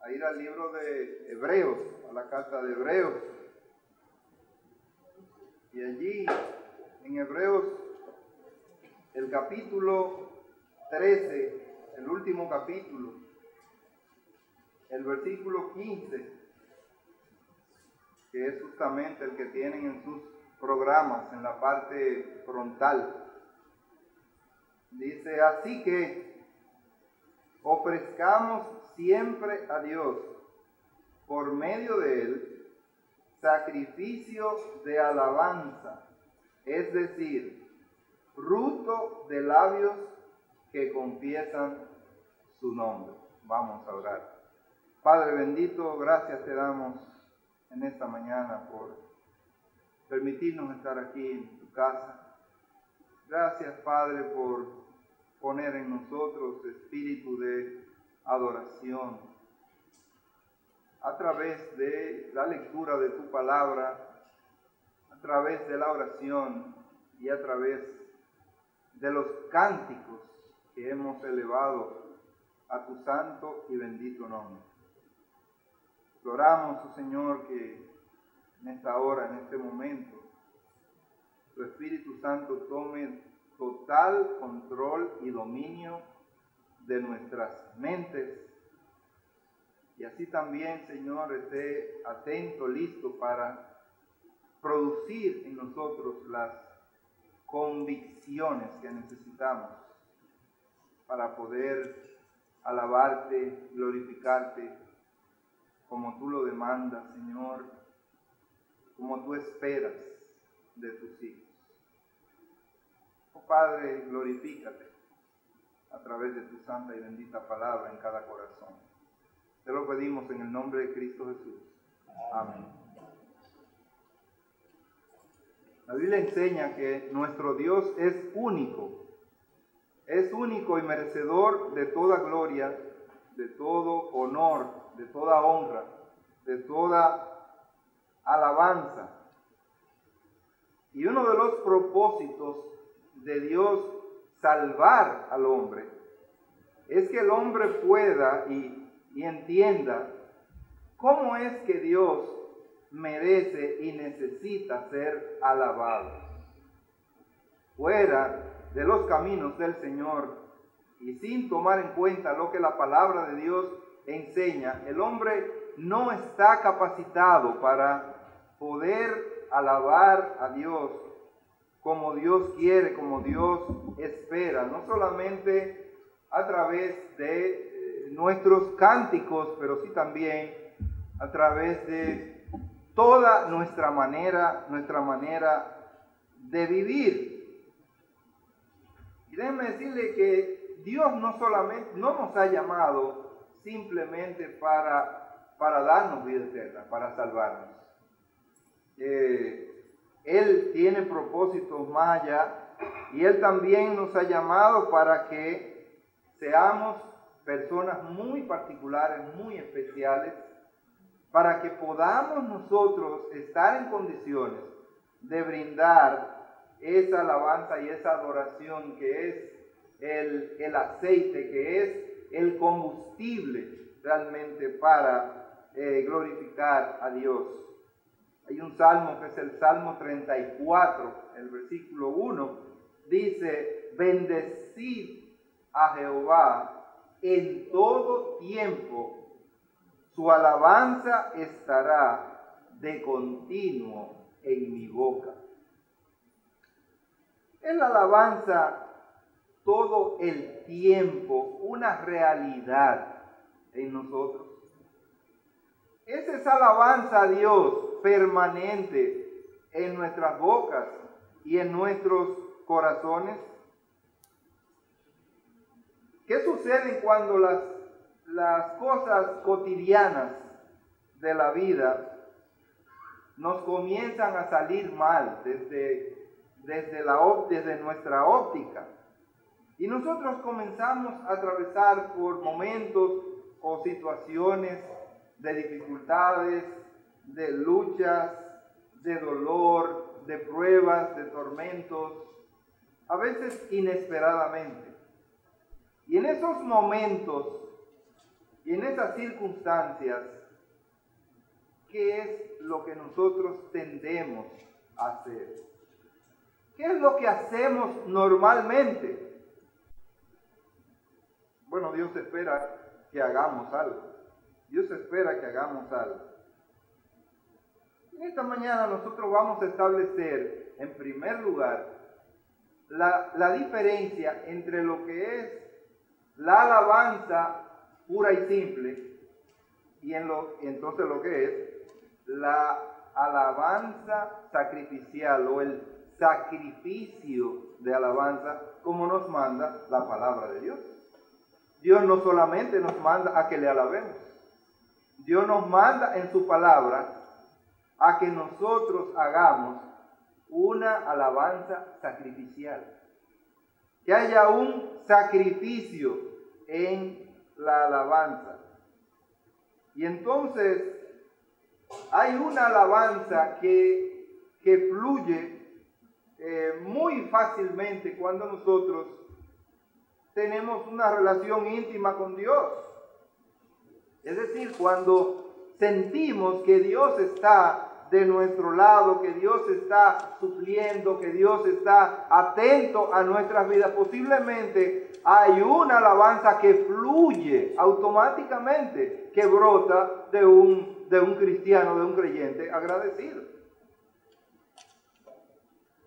a ir al libro de Hebreos, a la carta de Hebreos. Y allí, en Hebreos, el capítulo 13, el último capítulo, el versículo 15, que es justamente el que tienen en sus programas, en la parte frontal. Dice, así que ofrezcamos siempre a Dios, por medio de Él, sacrificio de alabanza, es decir, fruto de labios que confiesan su nombre. Vamos a orar. Padre bendito, gracias te damos en esta mañana por permitirnos estar aquí en tu casa. Gracias, Padre, por poner en nosotros espíritu de adoración a través de la lectura de tu palabra, a través de la oración y a través de los cánticos que hemos elevado a tu santo y bendito nombre. Oramos, oh Señor, que en esta hora, en este momento, tu Espíritu Santo tome total control y dominio de nuestras mentes. Y así también, Señor, esté atento, listo para producir en nosotros las convicciones que necesitamos para poder alabarte, glorificarte, como tú lo demandas, Señor, como tú esperas de tus hijos. Oh Padre, glorifícate a través de tu santa y bendita palabra en cada corazón. Te lo pedimos en el nombre de Cristo Jesús. Amén. La Biblia enseña que nuestro Dios es único y merecedor de toda gloria, de todo honor, de toda honra, de toda alabanza. Y uno de los propósitos de Dios salvar al hombre es que el hombre pueda y entienda cómo es que Dios merece y necesita ser alabado. Fuera de los caminos del Señor y sin tomar en cuenta lo que la palabra de Dios enseña, el hombre no está capacitado para poder alabar a Dios como Dios quiere, como Dios espera, no solamente a través de nuestros cánticos, pero sí también a través de toda nuestra manera de vivir. Y déjenme decirle que Dios no nos ha llamado simplemente para darnos vida eterna, para salvarnos. Él tiene propósitos más allá y Él también nos ha llamado para que seamos personas muy particulares, muy especiales, para que podamos nosotros estar en condiciones de brindar esa alabanza y esa adoración que es el aceite, que es el combustible realmente para glorificar a Dios. Hay un salmo que es el Salmo 34, el versículo 1, dice, bendecid a Jehová en todo tiempo, su alabanza estará de continuo en mi boca. Es la alabanza todo el tiempo una realidad en nosotros. Es esa alabanza a Dios permanente en nuestras bocas y en nuestros corazones. ¿Qué sucede cuando las cosas cotidianas de la vida nos comienzan a salir mal desde nuestra óptica? Y nosotros comenzamos a atravesar por momentos o situaciones de dificultades, de luchas, de dolor, de pruebas, de tormentos, a veces inesperadamente. Y en esos momentos Y en esas circunstancias, ¿qué es lo que nosotros tendemos a hacer? ¿Qué es lo que hacemos normalmente? Bueno, Dios espera que hagamos algo. Dios espera que hagamos algo. En esta mañana nosotros vamos a establecer, en primer lugar, la diferencia entre lo que es la alabanza pura y simple y entonces lo que es la alabanza sacrificial o el sacrificio de alabanza como nos manda la palabra de Dios. Dios no solamente nos manda a que le alabemos, Dios nos manda en su palabra a que nosotros hagamos una alabanza sacrificial. Que haya un sacrificio en la alabanza. Y entonces hay una alabanza que fluye muy fácilmente cuando nosotros tenemos una relación íntima con Dios. Es decir, cuando sentimos que Dios está de nuestro lado, que Dios está supliendo, que Dios está atento a nuestras vidas, posiblemente hay una alabanza que fluye automáticamente, que brota de un cristiano, de un creyente agradecido.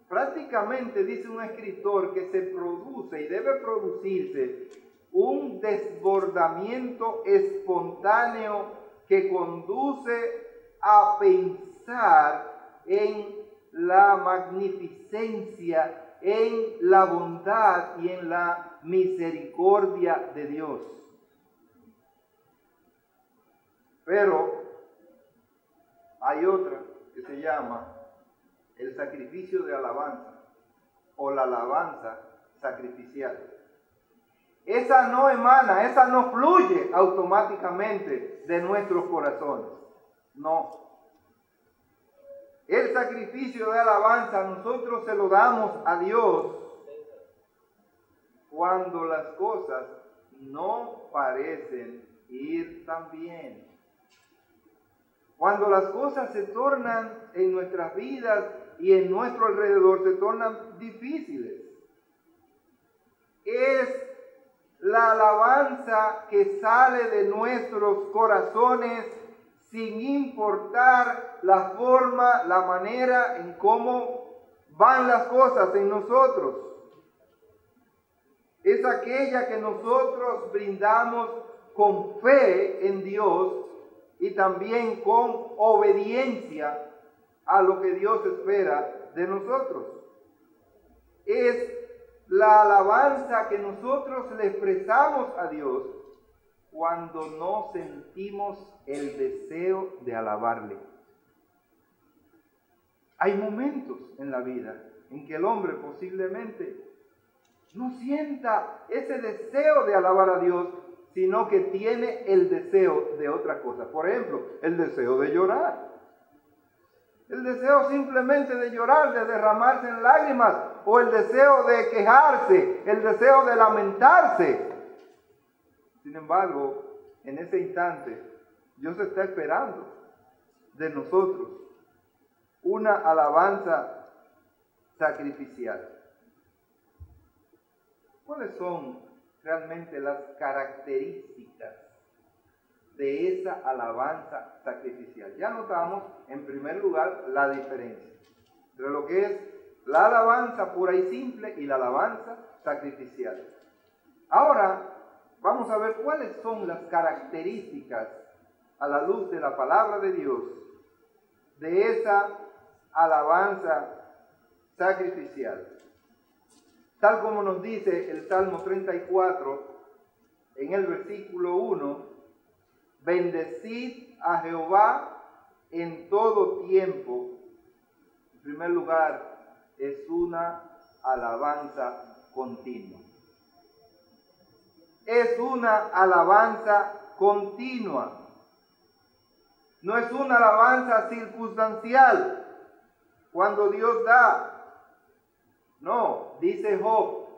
Prácticamente dice un escritor que se produce y debe producirse un desbordamiento espontáneo que conduce a pensar en la magnificencia, en la bondad y en la misericordia de Dios. Pero hay otra que se llama el sacrificio de alabanza o la alabanza sacrificial. Esa no emana, esa no fluye automáticamente de nuestros corazones. No. El sacrificio de alabanza nosotros se lo damos a Dios cuando las cosas no parecen ir tan bien. Cuando las cosas se tornan en nuestras vidas y en nuestro alrededor se tornan difíciles. Es la alabanza que sale de nuestros corazones sin importar la forma, la manera en cómo van las cosas en nosotros. Es aquella que nosotros brindamos con fe en Dios y también con obediencia a lo que Dios espera de nosotros. Es la alabanza que nosotros le expresamos a Dios cuando no sentimos el deseo de alabarle. Hay momentos en la vida en que el hombre posiblemente no sienta ese deseo de alabar a Dios, sino que tiene el deseo de otra cosa. Por ejemplo, el deseo de llorar. El deseo simplemente de llorar, de derramarse en lágrimas, o el deseo de quejarse, el deseo de lamentarse. Sin embargo, en ese instante, Dios está esperando de nosotros una alabanza sacrificial. ¿Cuáles son realmente las características de esa alabanza sacrificial? Ya notamos, en primer lugar, la diferencia entre lo que es la alabanza pura y simple y la alabanza sacrificial. Ahora, vamos a ver cuáles son las características a la luz de la palabra de Dios de esa alabanza sacrificial. Tal como nos dice el Salmo 34 en el versículo 1, bendecid a Jehová en todo tiempo. En primer lugar, es una alabanza continua. Es una alabanza continua. No es una alabanza circunstancial. Cuando Dios da. No, dice Job,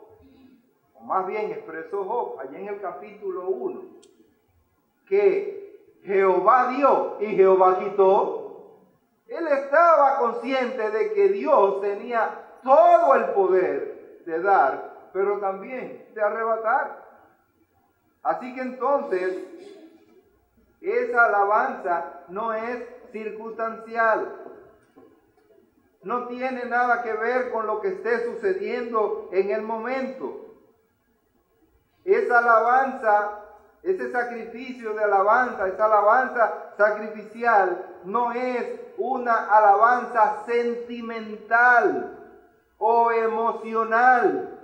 o más bien expresó Job, allá en el capítulo 1, que Jehová dio y Jehová quitó. Él estaba consciente de que Dios tenía todo el poder de dar, pero también de arrebatar. Así que entonces, esa alabanza no es circunstancial. No tiene nada que ver con lo que esté sucediendo en el momento. Esa alabanza, ese sacrificio de alabanza, esa alabanza sacrificial, no es una alabanza sentimental o emocional.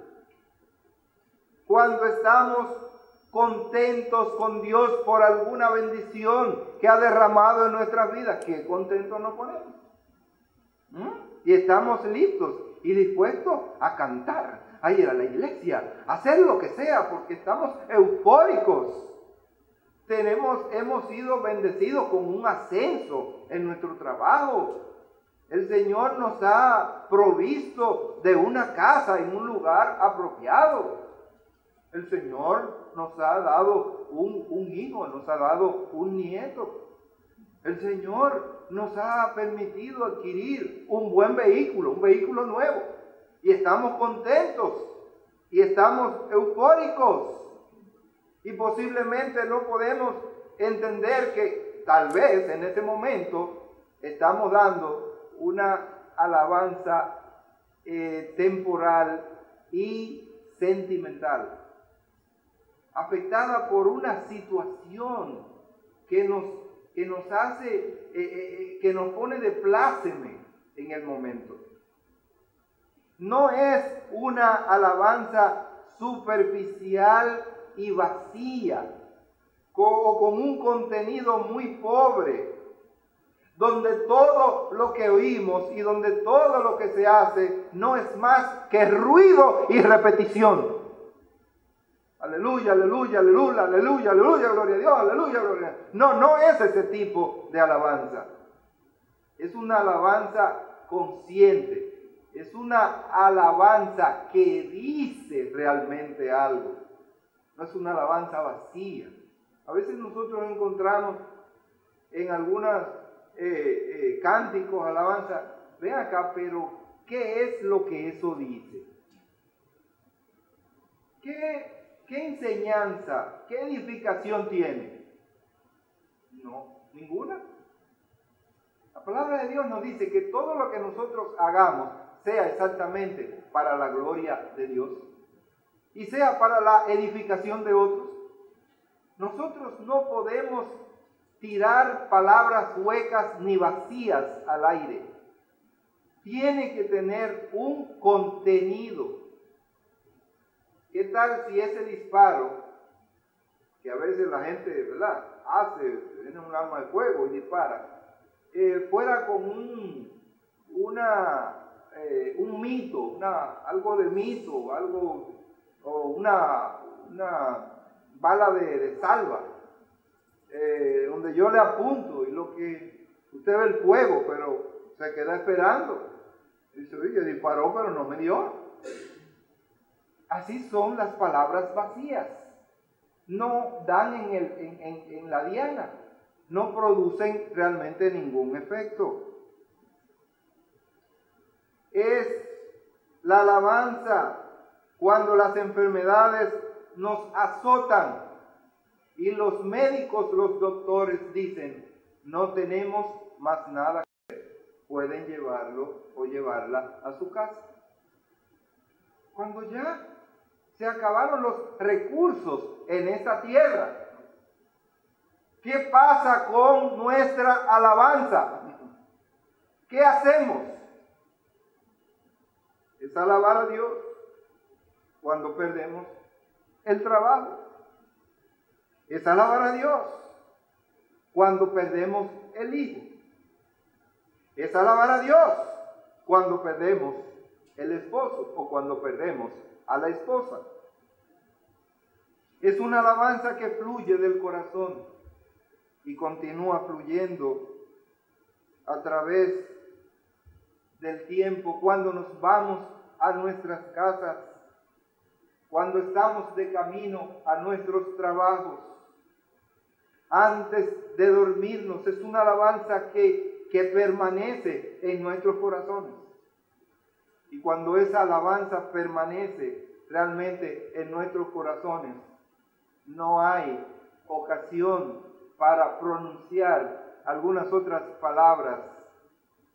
Cuando estamos contentos con Dios por alguna bendición que ha derramado en nuestras vidas, ¿qué contentos nos ponemos? Y estamos listos y dispuestos a cantar, a ir a la iglesia, a hacer lo que sea, porque estamos eufóricos. Hemos sido bendecidos con un ascenso en nuestro trabajo. El Señor nos ha provisto de una casa en un lugar apropiado. El Señor nos ha dado un hijo, nos ha dado un nieto. El Señor nos ha permitido adquirir un buen vehículo, un vehículo nuevo. Y estamos contentos y estamos eufóricos. Y posiblemente no podemos entender que tal vez en este momento estamos dando una alabanza temporal y sentimental, afectada por una situación que nos hace, que nos pone de pláceme en el momento. No es una alabanza superficial y vacía, o con un contenido muy pobre, donde todo lo que oímos y donde todo lo que se hace no es más que ruido y repetición. Aleluya, aleluya, aleluya, aleluya, aleluya, gloria a Dios, aleluya, gloria a Dios. No es ese tipo de alabanza. Es una alabanza consciente. Es una alabanza que dice realmente algo. No es una alabanza vacía. A veces nosotros encontramos en algunos cánticos, alabanza, ven acá, pero ¿qué es lo que eso dice? ¿Qué enseñanza, qué edificación tiene? No, ninguna. La palabra de Dios nos dice que todo lo que nosotros hagamos sea exactamente para la gloria de Dios y sea para la edificación de otros. Nosotros no podemos tirar palabras huecas ni vacías al aire. Tiene que tener un contenido. ¿Qué tal si ese disparo, que a veces la gente, ¿verdad?, tiene un arma de fuego y dispara, fuera con un mito, algo de mito, algo, o una bala de salva, donde yo le apunto y lo que usted ve el fuego, pero se queda esperando. Dice, oye, disparó, pero no me dio. Así son las palabras vacías. No dan en la diana, no producen realmente ningún efecto. Es la alabanza cuando las enfermedades nos azotan y los médicos, los doctores dicen, no tenemos más nada que hacer, pueden llevarlo o llevarla a su casa. Cuando ya se acabaron los recursos en esta tierra, ¿qué pasa con nuestra alabanza? ¿Qué hacemos? Es alabar a Dios cuando perdemos el trabajo. Es alabar a Dios cuando perdemos el hijo. Es alabar a Dios cuando perdemos el esposo o cuando perdemos a la esposa. Es una alabanza que fluye del corazón y continúa fluyendo a través del tiempo, cuando nos vamos a nuestras casas, cuando estamos de camino a nuestros trabajos, antes de dormirnos. Es una alabanza que permanece en nuestros corazones. Y cuando esa alabanza permanece realmente en nuestros corazones, no hay ocasión para pronunciar algunas otras palabras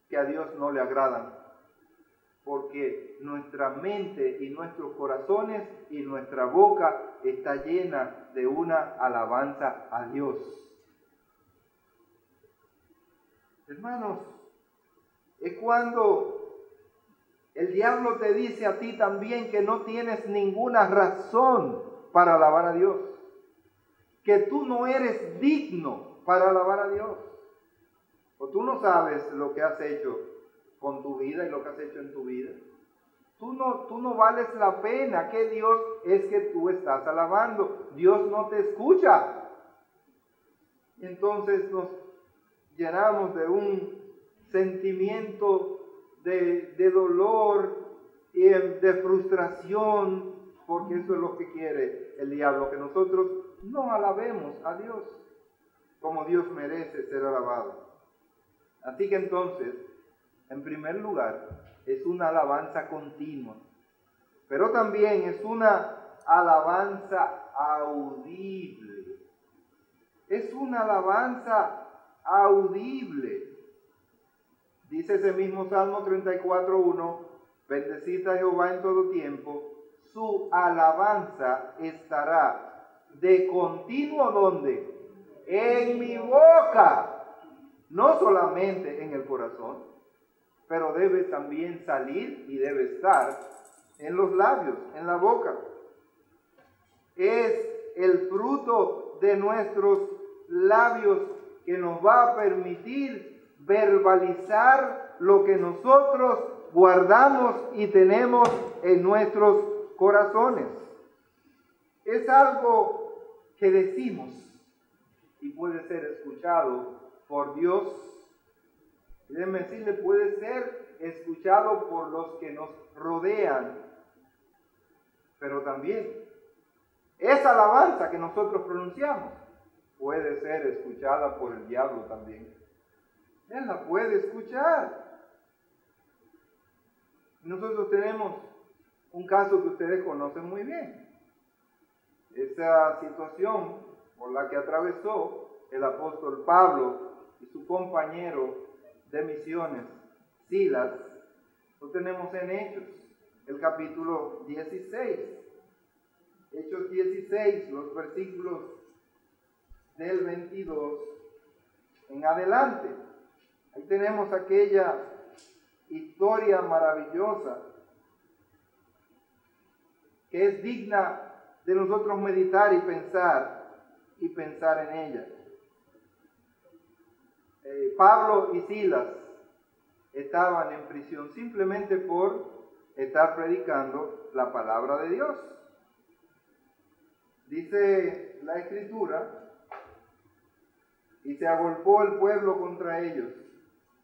que a Dios no le agradan, porque nuestra mente y nuestros corazones y nuestra boca está llena de una alabanza a Dios. Hermanos, es cuando el diablo te dice a ti también que no tienes ninguna razón para alabar a Dios, que tú no eres digno para alabar a Dios, o tú no sabes lo que has hecho con tu vida y lo que has hecho en tu vida. Tú no vales la pena. ¿Qué Dios es que tú estás alabando? Dios no te escucha. Entonces nos llenamos de un sentimiento de dolor y de frustración, porque eso es lo que quiere el diablo, que nosotros no alabemos a Dios como Dios merece ser alabado. Así que entonces, en primer lugar, es una alabanza continua, pero también es una alabanza audible. Es una alabanza audible. Dice ese mismo Salmo 34:1, bendecid a Jehová en todo tiempo, su alabanza estará de continuo, ¿dónde? En mi boca. No solamente en el corazón, pero debe también salir y debe estar en los labios, en la boca. Es el fruto de nuestros labios que nos va a permitir verbalizar lo que nosotros guardamos y tenemos en nuestros corazones. Es algo que decimos y puede ser escuchado por Dios. Déjenme decirle, puede ser escuchado por los que nos rodean, pero también esa alabanza que nosotros pronunciamos puede ser escuchada por el diablo también. Él la puede escuchar. Nosotros tenemos un caso que ustedes conocen muy bien. Esa situación por la que atravesó el apóstol Pablo y su compañero de misiones, Silas, lo tenemos en Hechos, el capítulo 16. Hechos 16, los versículos del 22 en adelante. Ahí tenemos aquella historia maravillosa que es digna de nosotros meditar y pensar en ella. Pablo y Silas estaban en prisión simplemente por estar predicando la palabra de Dios. Dice la Escritura, y se agolpó el pueblo contra ellos,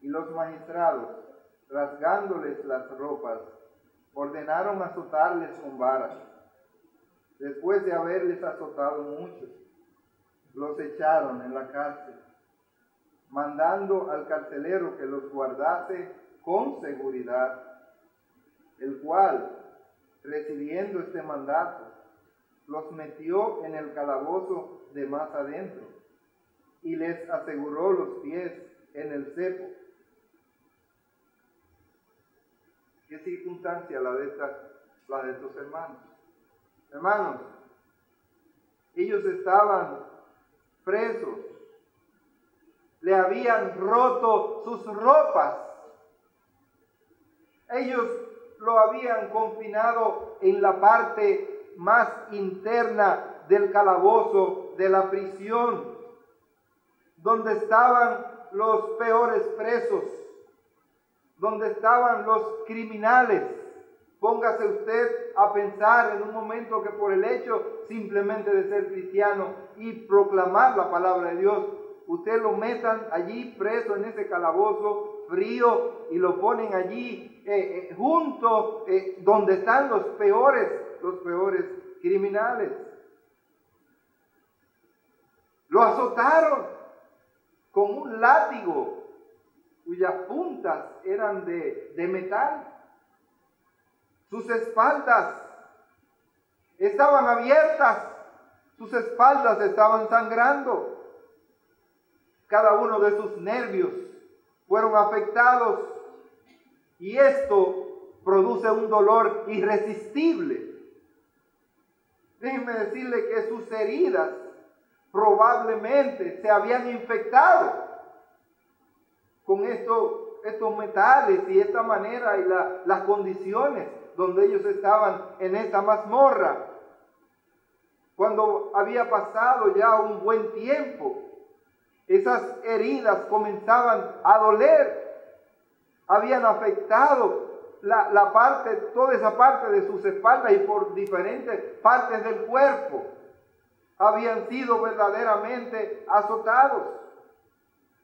y los magistrados, rasgándoles las ropas, ordenaron azotarles con varas. Después de haberles azotado mucho, los echaron en la cárcel, mandando al carcelero que los guardase con seguridad, el cual, recibiendo este mandato, los metió en el calabozo de más adentro y les aseguró los pies en el cepo. ¿Qué circunstancia la de estos hermanos? Hermanos, ellos estaban presos, le habían roto sus ropas, ellos lo habían confinado en la parte más interna del calabozo de la prisión, donde estaban los peores presos, donde estaban los criminales. Póngase usted a pensar en un momento que por el hecho simplemente de ser cristiano y proclamar la palabra de Dios, usted lo metan allí preso en ese calabozo frío y lo ponen allí junto donde están los peores criminales. Lo azotaron con un látigo cuyas puntas eran de metal. Sus espaldas estaban abiertas, sus espaldas estaban sangrando. Cada uno de sus nervios fueron afectados y esto produce un dolor irresistible. Déjenme decirle que sus heridas probablemente se habían infectado con estos metales y esta manera y las condiciones donde ellos estaban en esta mazmorra. Cuando había pasado ya un buen tiempo, esas heridas comenzaban a doler, habían afectado toda esa parte de sus espaldas y por diferentes partes del cuerpo. Habían sido verdaderamente azotados.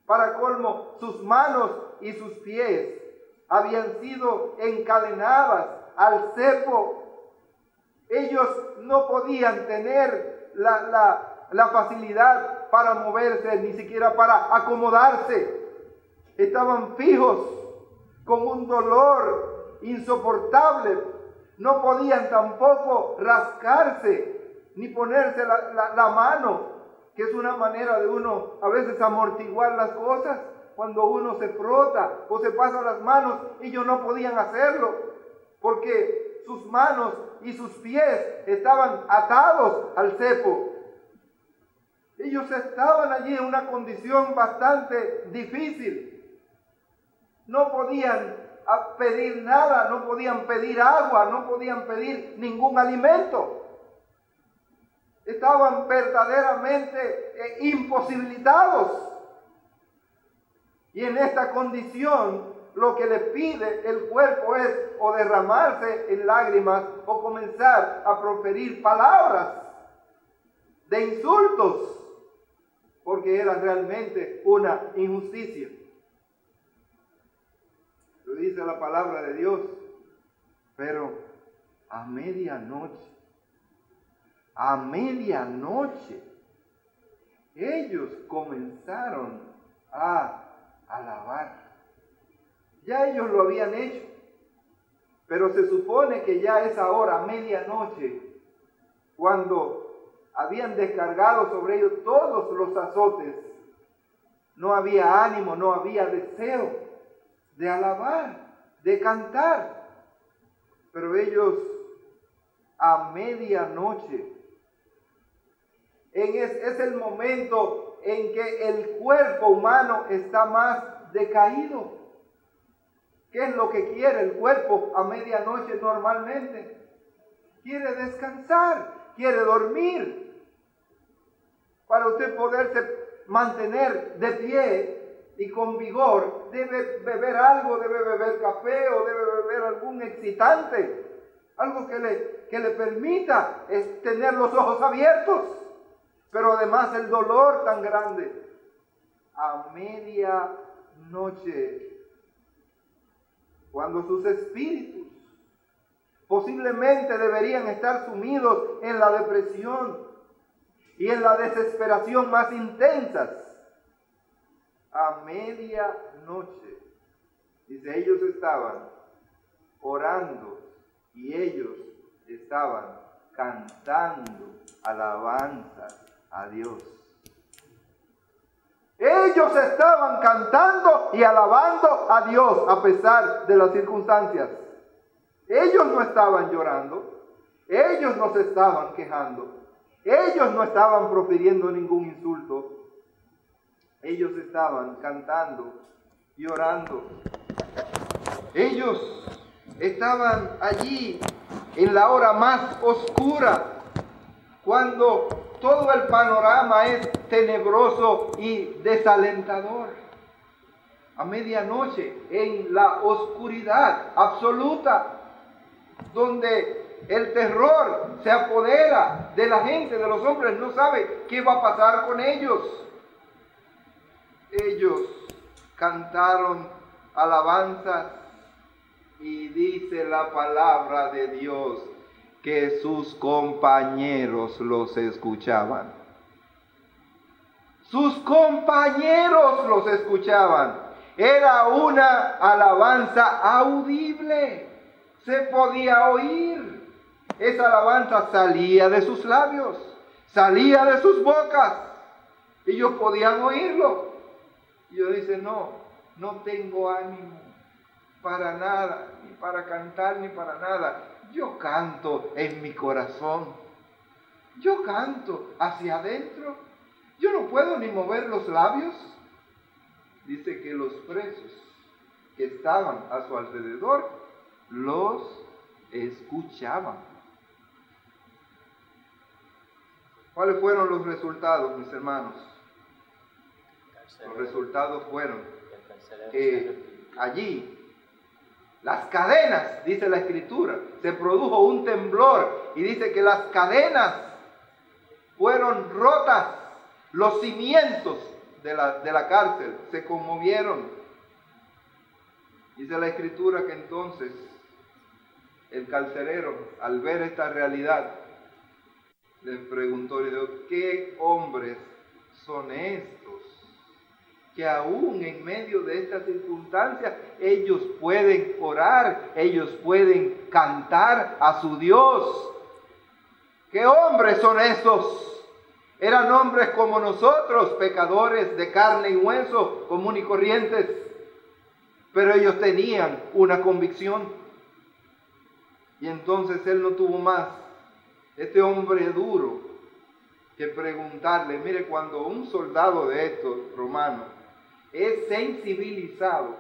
Para colmo, sus manos y sus pies habían sido encadenadas al cepo. Ellos no podían tener la facilidad para moverse, ni siquiera para acomodarse. Estaban fijos, con un dolor insoportable. No podían tampoco rascarse, ni ponerse la mano, que es una manera de uno a veces amortiguar las cosas. Cuando uno se frota o se pasa las manos, ellos no podían hacerlo, porque sus manos y sus pies estaban atados al cepo. Ellos estaban allí en una condición bastante difícil. No podían pedir nada, no podían pedir agua, no podían pedir ningún alimento. Estaban verdaderamente imposibilitados. Y en esta condición, lo que le pide el cuerpo es o derramarse en lágrimas o comenzar a proferir palabras de insultos, porque era realmente una injusticia. Lo dice la palabra de Dios, pero a medianoche, ellos comenzaron a alabar. Ya ellos lo habían hecho, pero se supone que ya es ahora, medianoche, cuando habían descargado sobre ellos todos los azotes. No había ánimo, no había deseo de alabar, de cantar. Pero ellos a medianoche, es el momento en que el cuerpo humano está más decaído. ¿Qué es lo que quiere el cuerpo a medianoche normalmente? Quiere descansar, quiere dormir. Para usted poderse mantener de pie y con vigor, debe beber algo, debe beber café o debe beber algún excitante, algo que le permita tener los ojos abiertos. Pero además el dolor tan grande. A medianoche, cuando sus espíritus posiblemente deberían estar sumidos en la depresión y en la desesperación más intensas, a medianoche, dice, ellos estaban orando y ellos estaban cantando alabanzas a Dios. Ellos estaban cantando y alabando a Dios a pesar de las circunstancias. Ellos no estaban llorando, ellos no se estaban quejando, ellos no estaban profiriendo ningún insulto. Ellos estaban cantando y orando. Ellos estaban allí en la hora más oscura, cuando todo el panorama es tenebroso y desalentador. A medianoche, en la oscuridad absoluta, donde el terror se apodera de la gente, de los hombres, no sabe qué va a pasar con ellos. Ellos cantaron alabanzas y dice la palabra de Dios que sus compañeros los escuchaban. Sus compañeros los escuchaban. Era una alabanza audible. Se podía oír. Esa alabanza salía de sus labios, salía de sus bocas. Ellos podían oírlo. Y yo dice, no tengo ánimo para nada, ni para cantar, ni para nada. Yo canto en mi corazón. Yo canto hacia adentro. Yo no puedo ni mover los labios. Dice que los presos que estaban a su alrededor los escuchaban. ¿Cuáles fueron los resultados, mis hermanos? Los resultados fueron que allí las cadenas, dice la Escritura, se produjo un temblor y dice que las cadenas fueron rotas, los cimientos de la cárcel se conmovieron. Dice la Escritura que entonces el carcelero, al ver esta realidad, les preguntó, le dijo, ¿qué hombres son estos? Que aún en medio de estas circunstancias ellos pueden orar, ellos pueden cantar a su Dios. ¿Qué hombres son estos? Eran hombres como nosotros, pecadores de carne y hueso, común y corrientes. Pero ellos tenían una convicción. Y entonces él no tuvo más, este hombre duro, que preguntarle. Mire, cuando un soldado de estos romanos es sensibilizado,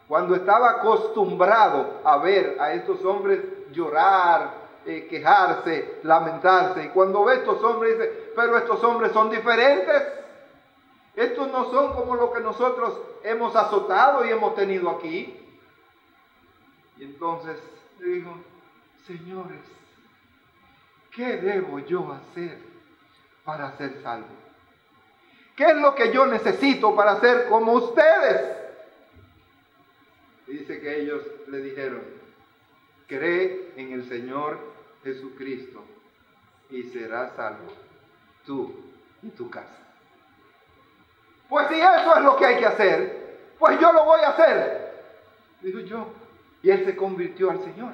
cuando estaba acostumbrado a ver a estos hombres llorar, quejarse, lamentarse, y cuando ve a estos hombres dice, pero estos hombres son diferentes, estos no son como lo que nosotros hemos azotado y hemos tenido aquí. Y entonces le dijo, señores, ¿qué debo yo hacer para ser salvo? ¿Qué es lo que yo necesito para ser como ustedes? Y dice que ellos le dijeron, cree en el Señor Jesucristo y serás salvo, tú y tu casa. Pues si eso es lo que hay que hacer, pues yo lo voy a hacer, dijo yo. Y él se convirtió al Señor.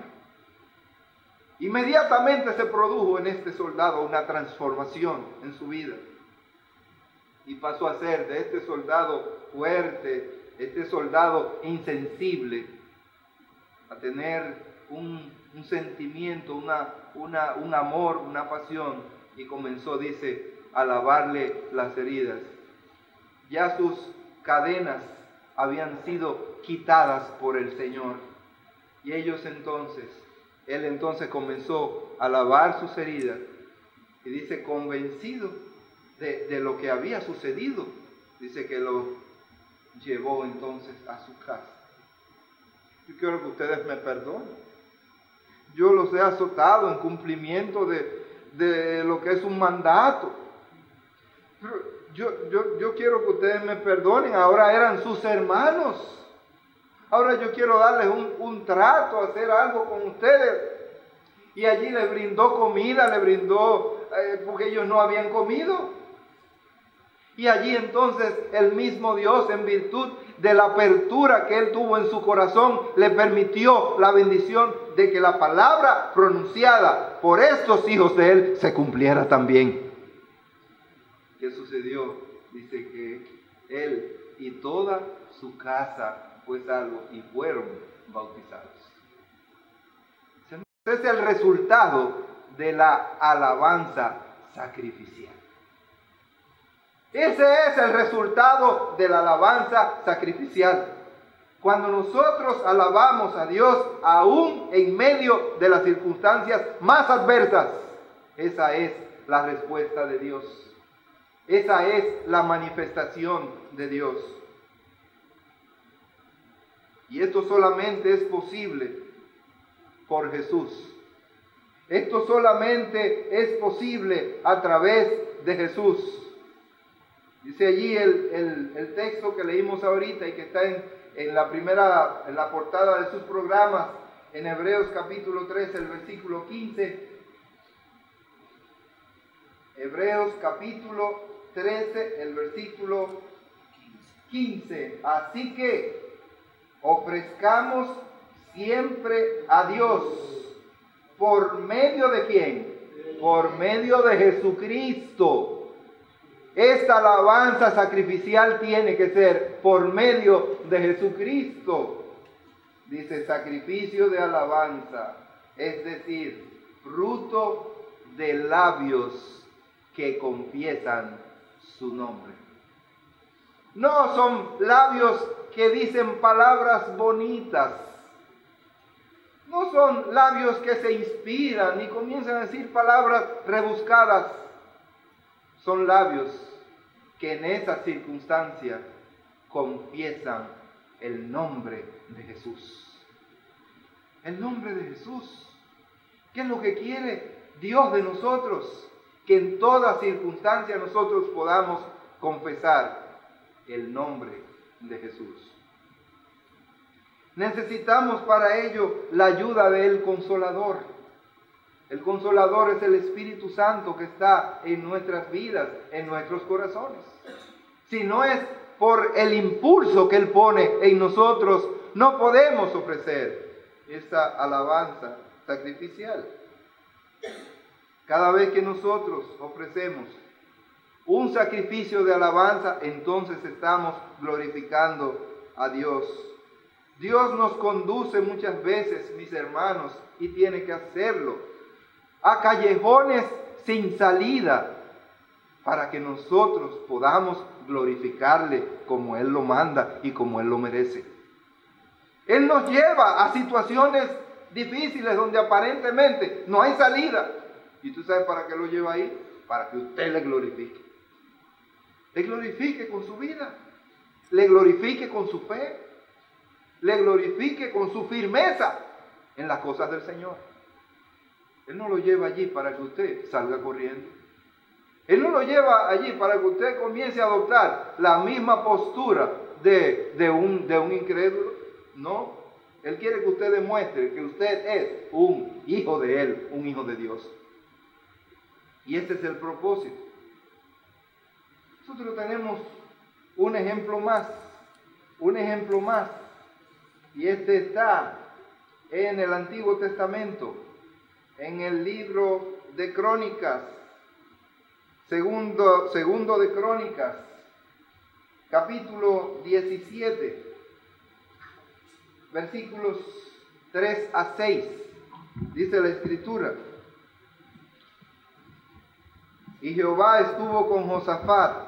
Inmediatamente se produjo en este soldado una transformación en su vida. Y pasó a ser de este soldado fuerte, este soldado insensible, a tener un sentimiento, un amor, una pasión. Y comenzó, dice, a lavarle las heridas. Ya sus cadenas habían sido quitadas por el Señor. Y él entonces comenzó a lavar sus heridas. Y dice, convencido de lo que había sucedido, dice que lo llevó entonces a su casa. Yo quiero que ustedes me perdonen. Yo los he azotado en cumplimiento de lo que es un mandato. Pero yo quiero que ustedes me perdonen. Ahora eran sus hermanos. Ahora yo quiero darles un trato, hacer algo con ustedes. Y allí les brindó comida, les brindó, porque ellos no habían comido. Y allí entonces el mismo Dios, en virtud de la apertura que él tuvo en su corazón, le permitió la bendición de que la palabra pronunciada por estos hijos de él se cumpliera también. ¿Qué sucedió? Dice que él y toda su casa fue salvo y fueron bautizados. Ese es el resultado de la alabanza sacrificial. Ese es el resultado de la alabanza sacrificial. Cuando nosotros alabamos a Dios aún en medio de las circunstancias más adversas, esa es la respuesta de Dios. Esa es la manifestación de Dios. Y esto solamente es posible por Jesús. Esto solamente es posible a través de Jesús. Dice allí el texto que leímos ahorita y que está en la portada de sus programas, en Hebreos capítulo 3, el versículo 15. Hebreos capítulo 13, el versículo 15. Así que ofrezcamos siempre a Dios. ¿Por medio de quién? Por medio de Jesucristo. Esta alabanza sacrificial tiene que ser por medio de Jesucristo. Dice sacrificio de alabanza, es decir, fruto de labios que confiesan su nombre. No son labios que dicen palabras bonitas. No son labios que se inspiran ni comienzan a decir palabras rebuscadas. Son labios que en esas circunstancias confiesan el nombre de Jesús. El nombre de Jesús. ¿Qué es lo que quiere Dios de nosotros? Que en toda circunstancia nosotros podamos confesar el nombre de Jesús. Necesitamos para ello la ayuda del Consolador. El Consolador es el Espíritu Santo que está en nuestras vidas, en nuestros corazones. Si no es por el impulso que Él pone en nosotros, no podemos ofrecer esta alabanza sacrificial. Cada vez que nosotros ofrecemos un sacrificio de alabanza, entonces estamos glorificando a Dios. Dios nos conduce muchas veces, mis hermanos, y tiene que hacerlo, a callejones sin salida, para que nosotros podamos glorificarle como Él lo manda y como Él lo merece. Él nos lleva a situaciones difíciles donde aparentemente no hay salida. ¿Y tú sabes para qué lo lleva ahí? Para que usted le glorifique. Le glorifique con su vida, le glorifique con su fe, le glorifique con su firmeza en las cosas del Señor. Él no lo lleva allí para que usted salga corriendo. Él no lo lleva allí para que usted comience a adoptar la misma postura de un incrédulo. No, Él quiere que usted demuestre que usted es un hijo de Él, un hijo de Dios. Y este es el propósito. Nosotros tenemos un ejemplo más, y este está en el Antiguo Testamento, en el libro de Crónicas, segundo de Crónicas, capítulo 17, versículos 3 a 6, dice la Escritura: y Jehová estuvo con Josafat,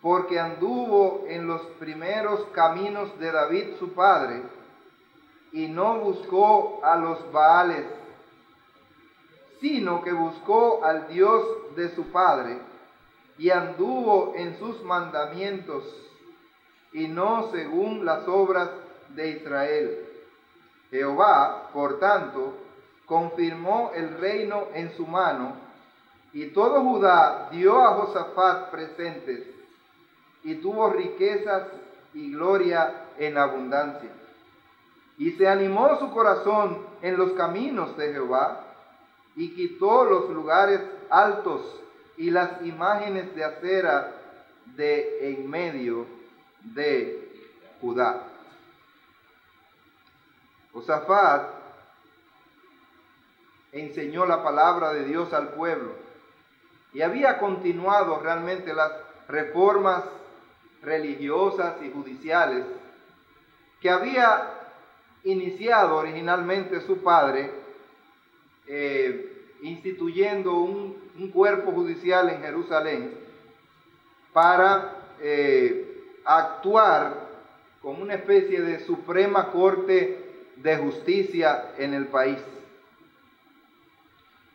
porque anduvo en los primeros caminos de David su padre, y no buscó a los Baales, sino que buscó al Dios de su padre, y anduvo en sus mandamientos, y no según las obras de Israel. Jehová, por tanto, confirmó el reino en su mano, y todo Judá dio a Josafat presentes, y tuvo riquezas y gloria en abundancia. Y se animó su corazón en los caminos de Jehová, y quitó los lugares altos y las imágenes de acera de en medio de Judá. Josafat enseñó la palabra de Dios al pueblo y había continuado realmente las reformas religiosas y judiciales que había iniciado originalmente su padre, instituyendo un cuerpo judicial en Jerusalén para actuar como una especie de suprema corte de justicia en el país.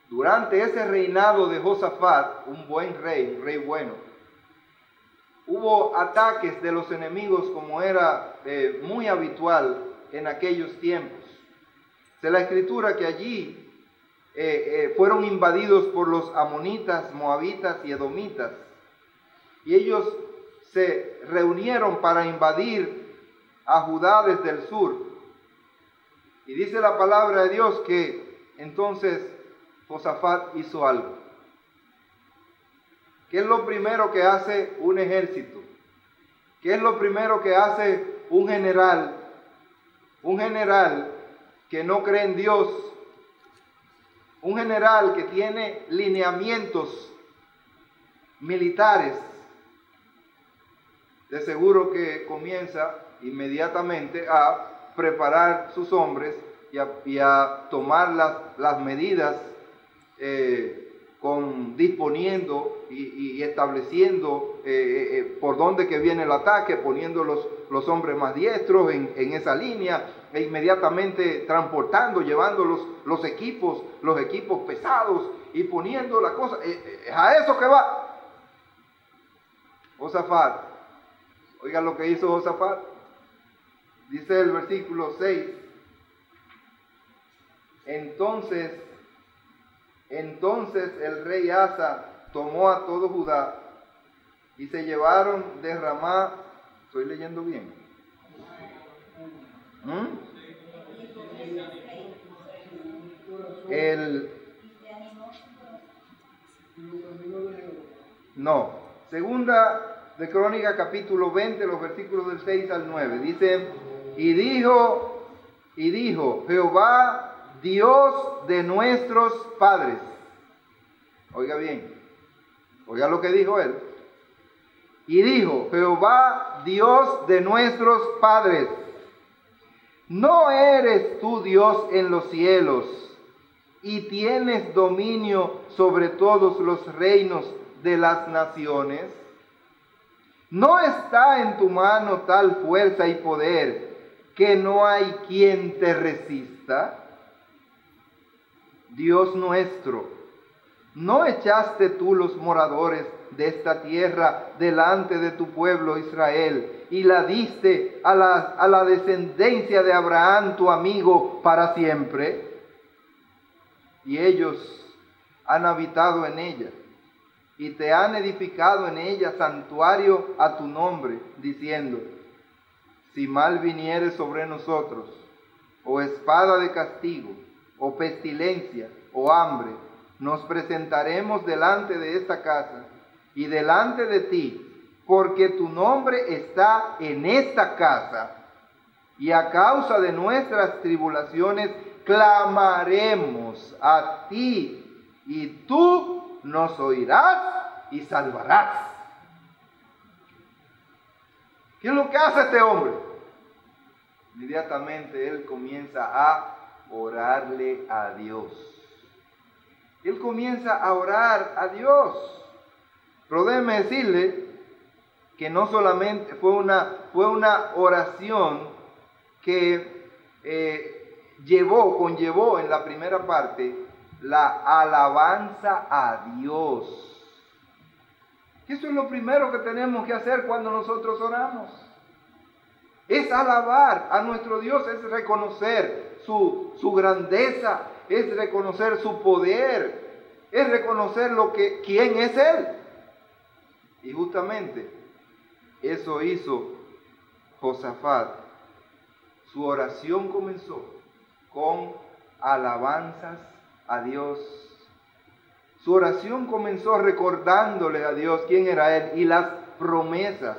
Durante ese reinado de Josafat, un buen rey, un rey bueno, hubo ataques de los enemigos como era muy habitual en aquellos tiempos. De la Escritura que allí fueron invadidos por los amonitas, moabitas y edomitas, y ellos se reunieron para invadir a Judá desde el sur. Y dice la palabra de Dios que entonces Josafat hizo algo. ¿Qué es lo primero que hace un ejército? ¿Qué es lo primero que hace un general? Un general que no cree en Dios, un general que tiene lineamientos militares, de seguro que comienza inmediatamente a preparar sus hombres y a tomar las medidas disponiendo y estableciendo por dónde que viene el ataque, poniendo los hombres más diestros en esa línea, e inmediatamente transportando, llevando los equipos pesados y poniendo la cosa, es a eso que va Josafat. Oiga lo que hizo Josafat. Dice el versículo 6, entonces el rey Asa tomó a todo Judá y se llevaron de Ramá. ¿Estoy leyendo bien? No. Segunda de Crónica, capítulo 20, los versículos del 6 al 9. Dice, y dijo Jehová, Dios de nuestros padres. Oiga bien, oiga lo que dijo él. Y dijo, Jehová, Dios de nuestros padres, ¿no eres tú Dios en los cielos y tienes dominio sobre todos los reinos de las naciones? ¿No está en tu mano tal fuerza y poder que no hay quien te resista? Dios nuestro, ¿no echaste tú los moradores de esta tierra delante de tu pueblo Israel y la diste a la descendencia de Abraham, tu amigo, para siempre? Y ellos han habitado en ella y te han edificado en ella santuario a tu nombre, diciendo, si mal viniere sobre nosotros, o espada de castigo, o pestilencia, o hambre, nos presentaremos delante de esta casa y delante de ti, porque tu nombre está en esta casa, y a causa de nuestras tribulaciones clamaremos a ti, y tú nos oirás y salvarás. ¿Qué es lo que hace este hombre? Inmediatamente él comienza a orarle a Dios. Él comienza a orar a Dios. Pero déjeme decirle que no solamente fue una oración que conllevó en la primera parte la alabanza a Dios. Eso es lo primero que tenemos que hacer cuando nosotros oramos. Es alabar a nuestro Dios, es reconocer su grandeza, es reconocer su poder, es reconocer quién es Él. Y justamente eso hizo Josafat. Su oración comenzó con alabanzas a Dios. Su oración comenzó recordándole a Dios quién era Él y las promesas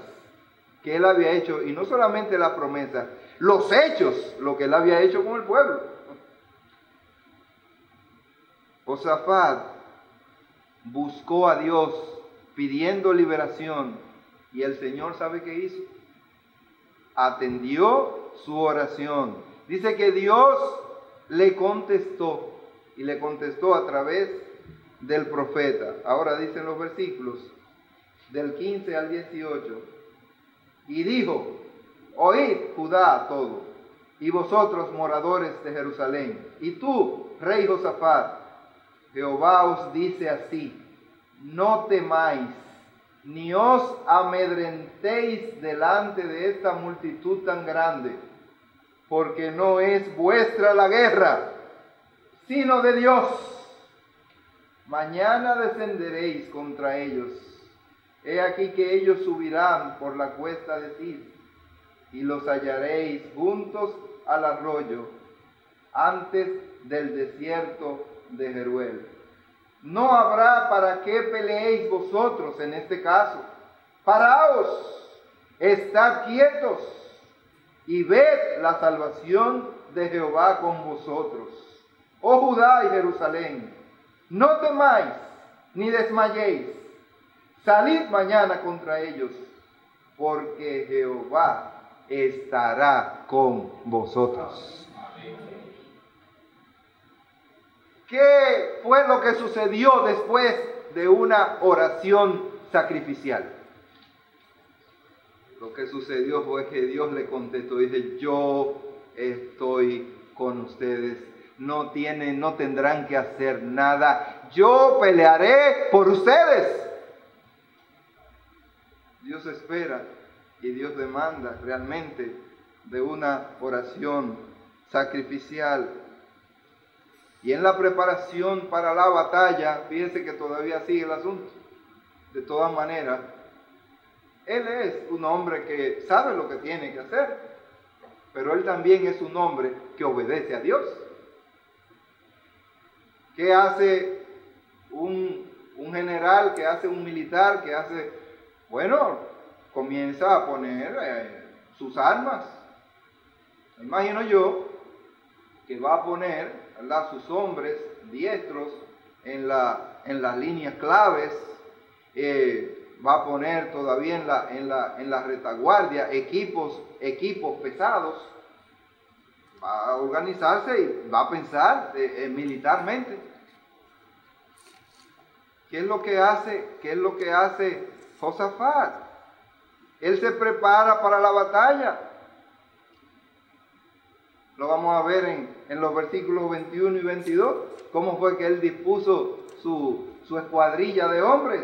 que Él había hecho, y no solamente la promesa, los hechos, lo que Él había hecho con el pueblo. Josafat buscó a Dios pidiendo liberación, y el Señor, ¿sabe qué hizo? Atendió su oración. Dice que Dios le contestó, y le contestó a través del profeta. Ahora dicen los versículos del 15 al 18. Y dijo, oíd Judá todo, y vosotros moradores de Jerusalén, y tú, rey Josafat, Jehová os dice así, no temáis, ni os amedrentéis delante de esta multitud tan grande, porque no es vuestra la guerra, sino de Dios. Mañana descenderéis contra ellos. He aquí que ellos subirán por la cuesta de Cis, y los hallaréis juntos al arroyo, antes del desierto de Jeruel. no habrá para qué peleéis vosotros en este caso. Paraos, estad quietos y ved la salvación de Jehová con vosotros. Oh Judá y Jerusalén, no temáis ni desmayéis. Salid mañana contra ellos, porque Jehová estará con vosotros. ¿Qué fue lo que sucedió después de una oración sacrificial? Lo que sucedió fue que Dios le contestó, dice, yo estoy con ustedes, no tendrán que hacer nada, yo pelearé por ustedes. Dios espera y Dios demanda realmente de una oración sacrificial. Y en la preparación para la batalla, fíjense que todavía sigue el asunto. De todas maneras, él es un hombre que sabe lo que tiene que hacer, pero él también es un hombre que obedece a Dios. ¿Qué hace un general? ¿Qué hace un militar? ¿Qué hace? Bueno, comienza a poner sus armas. Me imagino yo que va a poner, ¿verdad?, sus hombres diestros en las líneas claves, va a poner todavía en la retaguardia equipos pesados, va a organizarse y va a pensar militarmente. ¿Qué es lo que hace Josafat? Él se prepara para la batalla. Lo vamos a ver en los versículos 21 y 22, cómo fue que él dispuso su escuadrilla de hombres.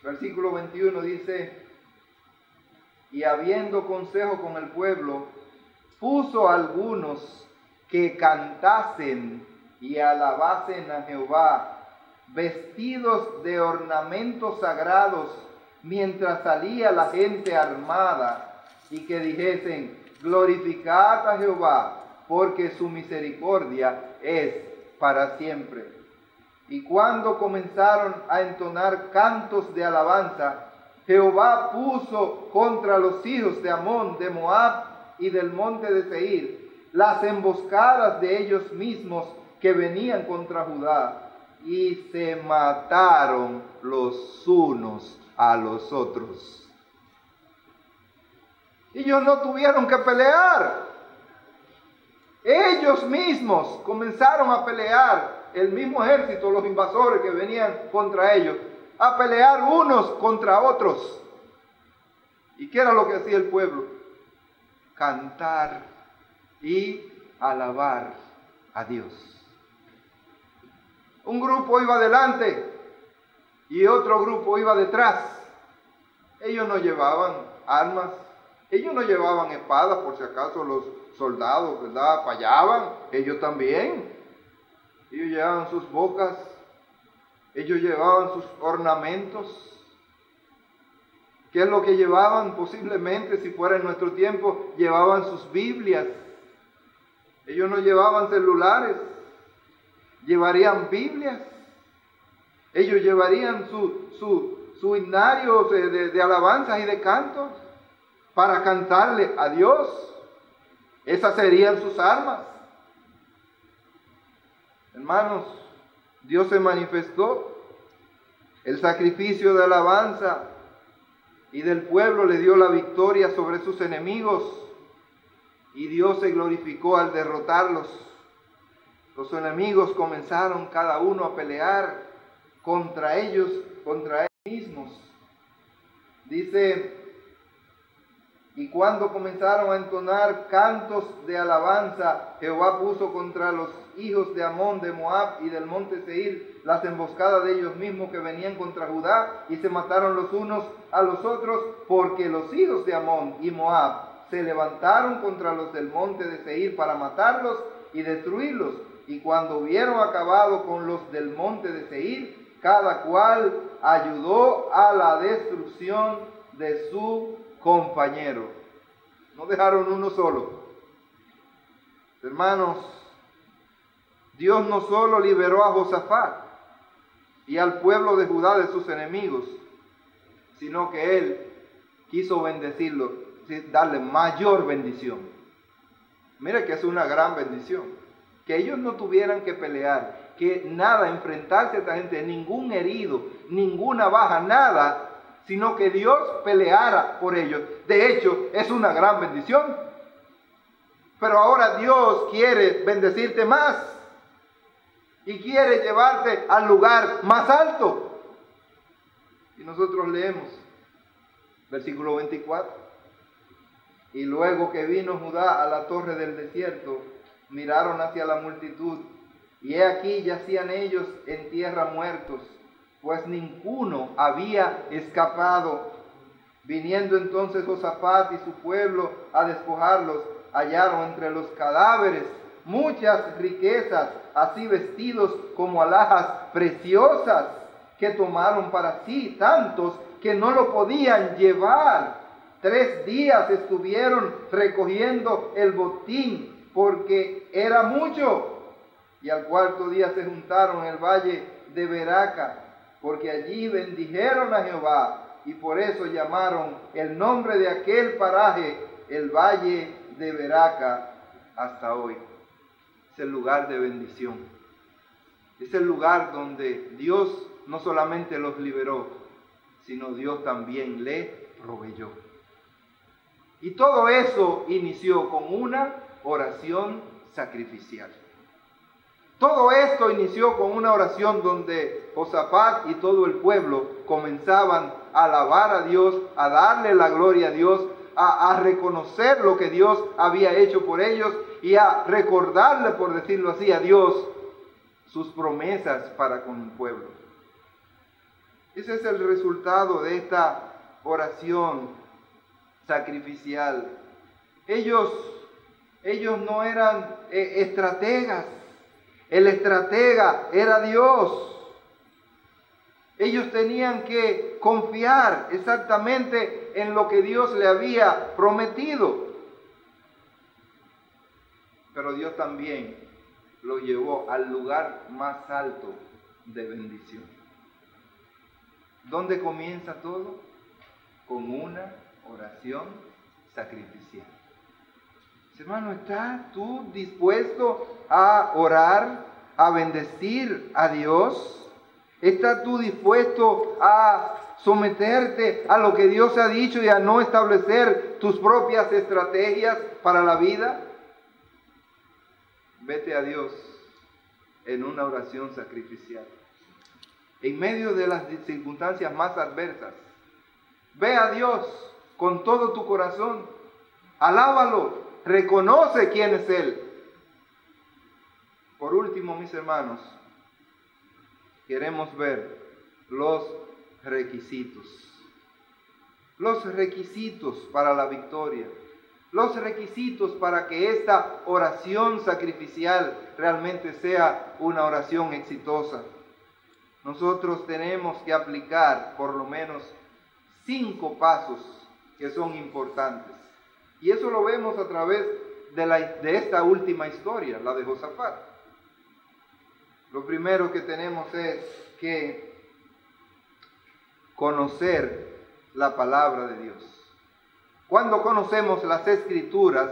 Versículo 21 dice, y habiendo consejo con el pueblo, puso a algunos que cantasen y alabasen a Jehová, vestidos de ornamentos sagrados, mientras salía la gente armada, y que dijesen, glorificad a Jehová, porque su misericordia es para siempre. Y cuando comenzaron a entonar cantos de alabanza, Jehová puso contra los hijos de Amón, de Moab y del monte de Seir, las emboscadas de ellos mismos que venían contra Judá, y se mataron los unos a los otros. Ellos no tuvieron que pelear. Ellos mismos comenzaron a pelear, el mismo ejército, los invasores que venían contra ellos, a pelear unos contra otros. ¿Y qué era lo que hacía el pueblo? Cantar y alabar a Dios. Un grupo iba adelante y otro grupo iba detrás. Ellos no llevaban armas, ellos no llevaban espadas por si acaso los soldados, ¿verdad?, fallaban. Ellos también. Ellos llevaban sus bocas, ellos llevaban sus ornamentos. ¿Qué es lo que llevaban? Posiblemente, si fuera en nuestro tiempo, llevaban sus Biblias. Ellos no llevaban celulares, llevarían Biblias. Ellos llevarían su himnario de alabanzas y de cantos para cantarle a Dios. Esas serían sus armas. Hermanos, Dios se manifestó. El sacrificio de alabanza y del pueblo le dio la victoria sobre sus enemigos, y Dios se glorificó al derrotarlos. Los enemigos comenzaron cada uno a pelear contra ellos mismos. Dice, y cuando comenzaron a entonar cantos de alabanza, Jehová puso contra los hijos de Amón, de Moab y del monte Seir las emboscadas de ellos mismos que venían contra Judá, y se mataron los unos a los otros, porque los hijos de Amón y Moab se levantaron contra los del monte de Seir para matarlos y destruirlos. Y cuando hubieron acabado con los del monte de Seir, cada cual ayudó a la destrucción de su compañero. No dejaron uno solo. Hermanos, Dios no solo liberó a Josafat, y al pueblo de Judá de sus enemigos, sino que Él quiso bendecirlo, darle mayor bendición. Mire que es una gran bendición, que ellos no tuvieran que pelear, que nada, enfrentarse a esta gente, ningún herido, ninguna baja, nada, sino que Dios peleara por ellos. De hecho, es una gran bendición. Pero ahora Dios quiere bendecirte más y quiere llevarte al lugar más alto. Y nosotros leemos versículo 24. Y luego que vino Judá a la torre del desierto, miraron hacia la multitud, y he aquí yacían ellos en tierra muertos, pues ninguno había escapado. Viniendo entonces Josafat y su pueblo a despojarlos, hallaron entre los cadáveres muchas riquezas, así vestidos como alhajas preciosas, que tomaron para sí tantos que no lo podían llevar. 3 días estuvieron recogiendo el botín, porque era mucho. Y al 4º día se juntaron en el valle de Beraca, porque allí bendijeron a Jehová, y por eso llamaron el nombre de aquel paraje el valle de Beraca hasta hoy. Es el lugar de bendición. Es el lugar donde Dios no solamente los liberó, sino Dios también le proveyó. Y todo eso inició con una oración sacrificial. Todo esto inició con una oración donde Josafat y todo el pueblo comenzaban a alabar a Dios, a darle la gloria a Dios, a reconocer lo que Dios había hecho por ellos y a recordarle, por decirlo así, a Dios sus promesas para con el pueblo. Ese es el resultado de esta oración sacrificial. Ellos no eran estrategas. El estratega era Dios. Ellos tenían que confiar exactamente en lo que Dios le había prometido. Pero Dios también lo llevó al lugar más alto de bendición. ¿Dónde comienza todo? Con una oración sacrificial. Hermano, ¿estás tú dispuesto a orar, a bendecir a Dios? ¿Estás tú dispuesto a someterte a lo que Dios ha dicho y a no establecer tus propias estrategias para la vida? Vete a Dios en una oración sacrificial. En medio de las circunstancias más adversas, ve a Dios con todo tu corazón. Alábalo. Reconoce quién es Él. Por último, mis hermanos, queremos ver los requisitos. Los requisitos para la victoria. Los requisitos para que esta oración sacrificial realmente sea una oración exitosa. Nosotros tenemos que aplicar por lo menos 5 pasos que son importantes. Y eso lo vemos a través de esta última historia, la de Josafat. Lo primero que tenemos es que conocer la palabra de Dios. Cuando conocemos las Escrituras,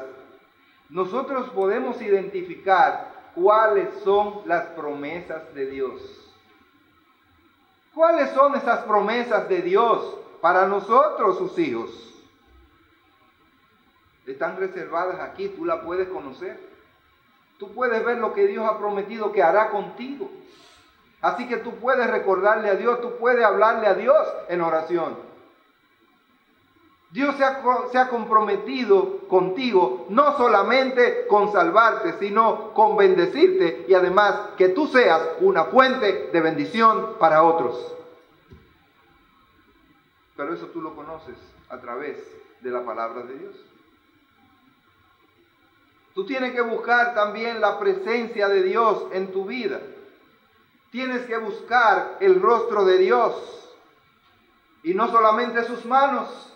nosotros podemos identificar cuáles son las promesas de Dios. ¿Cuáles son esas promesas de Dios para nosotros, sus hijos? Están reservadas aquí, tú la puedes conocer. Tú puedes ver lo que Dios ha prometido que hará contigo. Así que tú puedes recordarle a Dios, tú puedes hablarle a Dios en oración. Dios se ha comprometido contigo, no solamente con salvarte, sino con bendecirte y además que tú seas una fuente de bendición para otros. Pero eso tú lo conoces a través de la palabra de Dios. Tú tienes que buscar también la presencia de Dios en tu vida. Tienes que buscar el rostro de Dios y no solamente sus manos.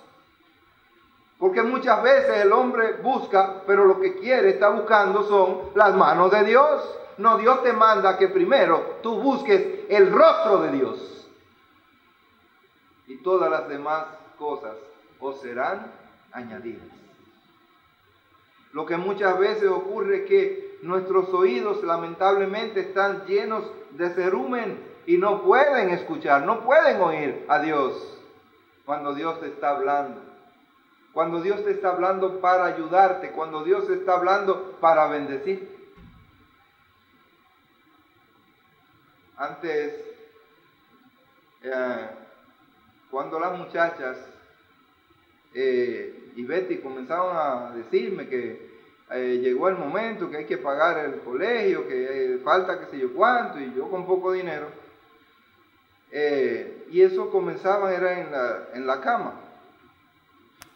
Porque muchas veces el hombre busca, pero lo que quiere, está buscando son las manos de Dios. No, Dios te manda que primero tú busques el rostro de Dios. Y todas las demás cosas os serán añadidas. Lo que muchas veces ocurre es que nuestros oídos lamentablemente están llenos de cerumen y no pueden escuchar, no pueden oír a Dios cuando Dios te está hablando. Cuando Dios te está hablando para ayudarte, cuando Dios te está hablando para bendecirte. Antes, cuando las muchachas y Betty comenzaron a decirme que llegó el momento que hay que pagar el colegio, que falta qué sé yo cuánto, y yo con poco dinero, y eso comenzaban, era en la cama,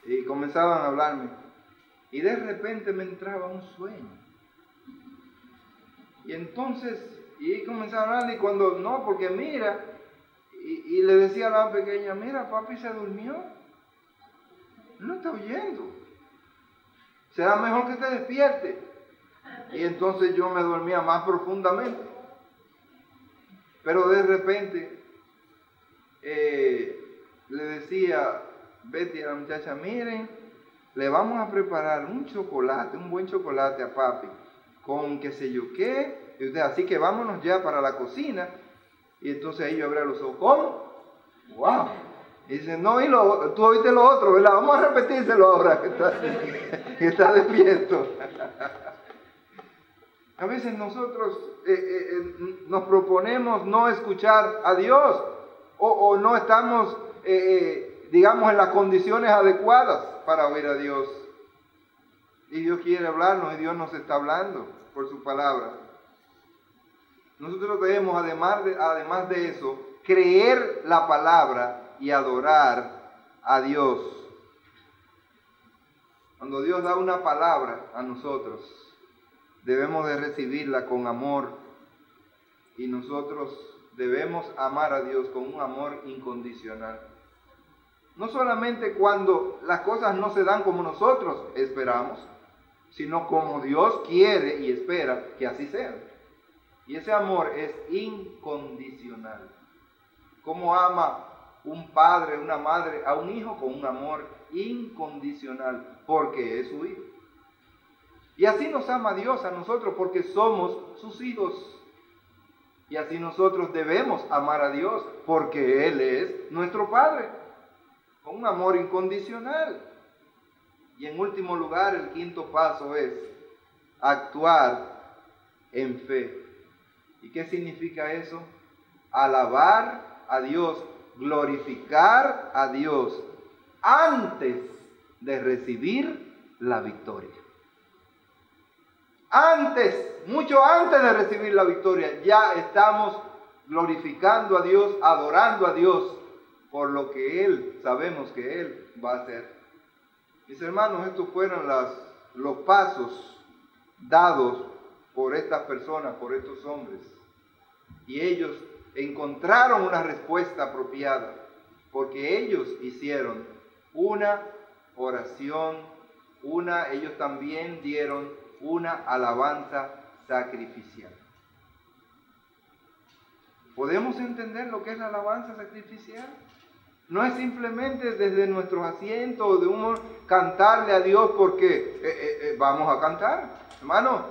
y comenzaban a hablarme, y de repente me entraba un sueño, y entonces, y comenzaban a hablar, y cuando, no, porque mira, y le decía a la más pequeña, mira, papi se durmió, no está oyendo, será mejor que te despierte. Y entonces yo me dormía más profundamente. Pero de repente le decía Betty a la muchacha, miren, le vamos a preparar un chocolate, un buen chocolate a papi, con qué sé yo qué, y usted, así que vámonos ya para la cocina. Y entonces ahí yo abría los ojos, ¿cómo? ¡Wow! Y dice, no, tú oíste lo otro, ¿verdad? Vamos a repetírselo ahora, que está despierto. A veces nosotros nos proponemos no escuchar a Dios o no estamos, digamos, en las condiciones adecuadas para oír a Dios. Y Dios quiere hablarnos y Dios nos está hablando por su palabra. Nosotros debemos, además de eso, creer la palabra y adorar a Dios. Cuando Dios da una palabra a nosotros, debemos de recibirla con amor y nosotros debemos amar a Dios con un amor incondicional. No solamente cuando las cosas no se dan como nosotros esperamos, sino como Dios quiere y espera que así sean. Y ese amor es incondicional. Como ama un padre, una madre a un hijo con un amor incondicional, porque es su hijo. Y así nos ama Dios a nosotros porque somos sus hijos. Y así nosotros debemos amar a Dios porque Él es nuestro Padre, con un amor incondicional. Y en último lugar, el quinto paso es actuar en fe. ¿Y qué significa eso? Alabar a Dios, glorificar a Dios antes de recibir la victoria. Mucho antes de recibir la victoria, ya estamos glorificando a Dios, adorando a Dios por lo que Él, sabemos que Él va a hacer. Mis hermanos, estos fueron los pasos dados por estas personas, por estos hombres. Y ellos encontraron una respuesta apropiada, porque ellos hicieron una oración, ellos también dieron una alabanza sacrificial. ¿Podemos entender lo que es la alabanza sacrificial? No es simplemente desde nuestros asientos de humor cantarle a Dios porque vamos a cantar, hermano,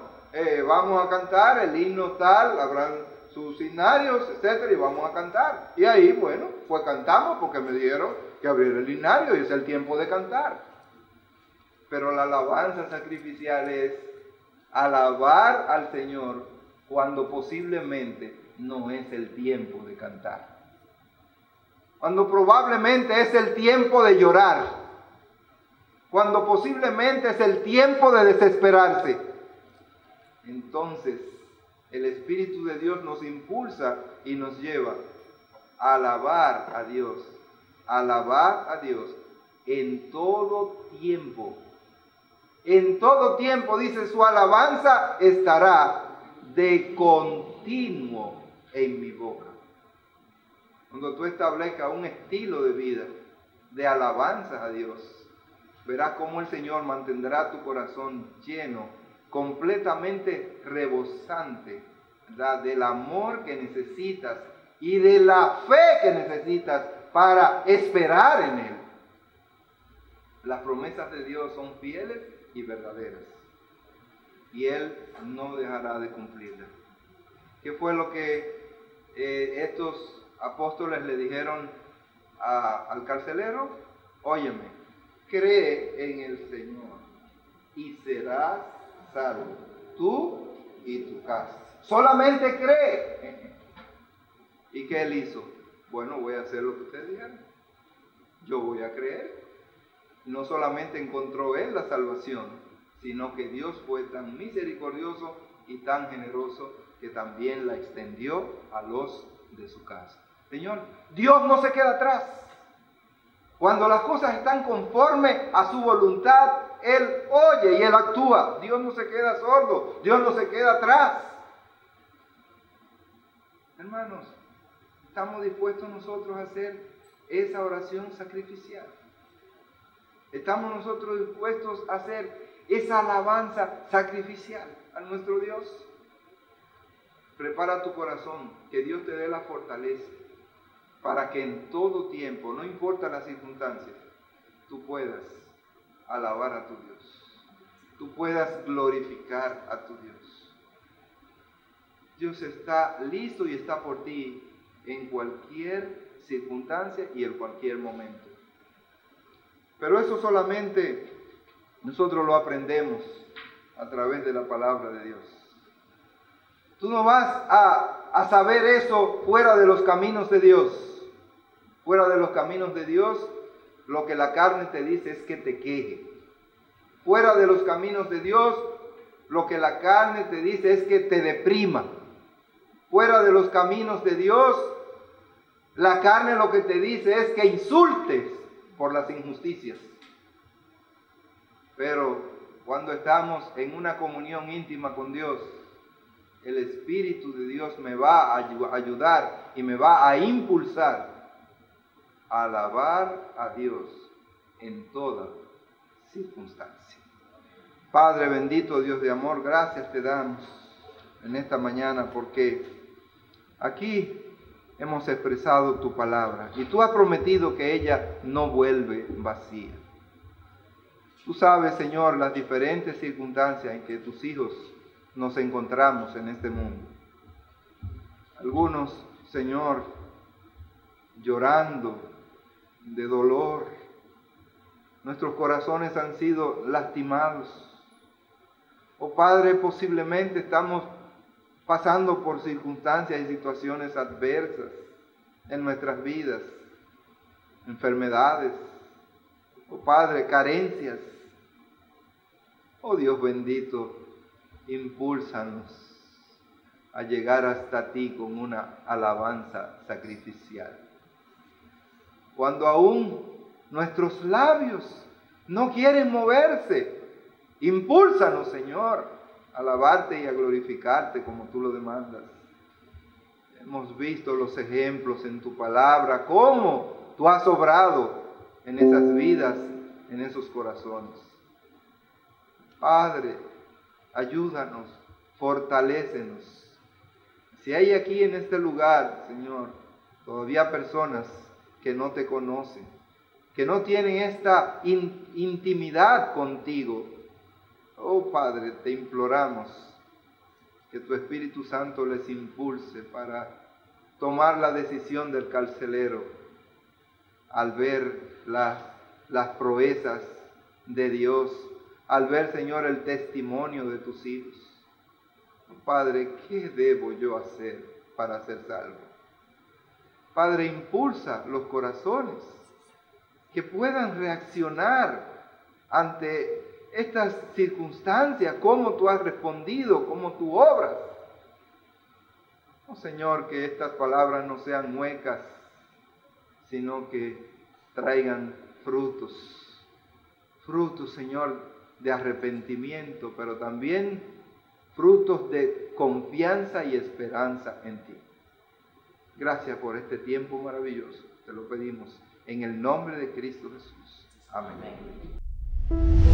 vamos a cantar el himno tal, habrán sus himnarios, etcétera, y vamos a cantar. Y ahí, bueno, pues cantamos porque me dijeron que abriera el himnario y es el tiempo de cantar. Pero la alabanza sacrificial es alabar al Señor cuando posiblemente no es el tiempo de cantar. Cuando probablemente es el tiempo de llorar. Cuando posiblemente es el tiempo de desesperarse. Entonces, el Espíritu de Dios nos impulsa y nos lleva a alabar a Dios. Alabar a Dios en todo tiempo. En todo tiempo, dice, su alabanza estará de continuo en mi boca. Cuando tú establezcas un estilo de vida de alabanza a Dios, verás cómo el Señor mantendrá tu corazón lleno, completamente rebosante del amor que necesitas y de la fe que necesitas para esperar en Él. Las promesas de Dios son fieles y verdaderas, y Él no dejará de cumplirlas. ¿Qué fue lo que estos apóstoles le dijeron al carcelero? Óyeme, cree en el Señor y serás salvo, tú y tu casa. Solamente cree. ¿Y qué él hizo? Bueno, voy a hacer lo que ustedes dijeron. Yo voy a creer. No solamente encontró él la salvación, sino que Dios fue tan misericordioso y tan generoso que también la extendió a los de su casa. Señor, Dios no se queda atrás. Cuando las cosas están conforme a su voluntad, Él oye y Él actúa. Dios no se queda sordo, Dios no se queda atrás. Hermanos, ¿estamos dispuestos nosotros a hacer esa oración sacrificial? ¿Estamos nosotros dispuestos a hacer esa alabanza sacrificial a nuestro Dios? Prepara tu corazón, que Dios te dé la fortaleza para que en todo tiempo, no importa las circunstancias, tú puedas alabar a tu Dios. Tú puedas glorificar a tu Dios. Dios está listo y está por ti en cualquier circunstancia y en cualquier momento. Pero eso solamente nosotros lo aprendemos a través de la palabra de Dios. Tú no vas a saber eso fuera de los caminos de Dios. Fuera de los caminos de Dios, lo que la carne te dice es que te queje. Fuera de los caminos de Dios, lo que la carne te dice es que te deprima. Fuera de los caminos de Dios, la carne lo que te dice es que insultes por las injusticias. Pero cuando estamos en una comunión íntima con Dios, el Espíritu de Dios me va a ayudar y me va a impulsar a alabar a Dios en toda circunstancia. Padre bendito, Dios de amor, gracias te damos en esta mañana porque aquí hemos expresado tu palabra y tú has prometido que ella no vuelve vacía. Tú sabes, Señor, las diferentes circunstancias en que tus hijos nos encontramos en este mundo. Algunos, Señor, llorando de dolor. Nuestros corazones han sido lastimados. Oh Padre, posiblemente estamos pasando por circunstancias y situaciones adversas en nuestras vidas, enfermedades, oh Padre, carencias. Oh Dios bendito, impúlsanos a llegar hasta ti con una alabanza sacrificial. Cuando aún nuestros labios no quieren moverse, impúlsanos, Señor, a alabarte y a glorificarte como tú lo demandas. Hemos visto los ejemplos en tu palabra, cómo tú has obrado en esas vidas, en esos corazones. Padre, ayúdanos, fortalécenos. Si hay aquí en este lugar, Señor, todavía personas que no te conocen, que no tienen esta intimidad contigo, oh Padre, te imploramos que tu Espíritu Santo les impulse para tomar la decisión del carcelero al ver las proezas de Dios, al ver, Señor, el testimonio de tus hijos. Padre, ¿qué debo yo hacer para ser salvo? Padre, impulsa los corazones que puedan reaccionar ante estas circunstancias, cómo tú has respondido, cómo tú obras. Oh Señor, que estas palabras no sean huecas, sino que traigan frutos, Señor, de arrepentimiento, pero también frutos de confianza y esperanza en ti. Gracias por este tiempo maravilloso. Te lo pedimos en el nombre de Cristo Jesús. Amén.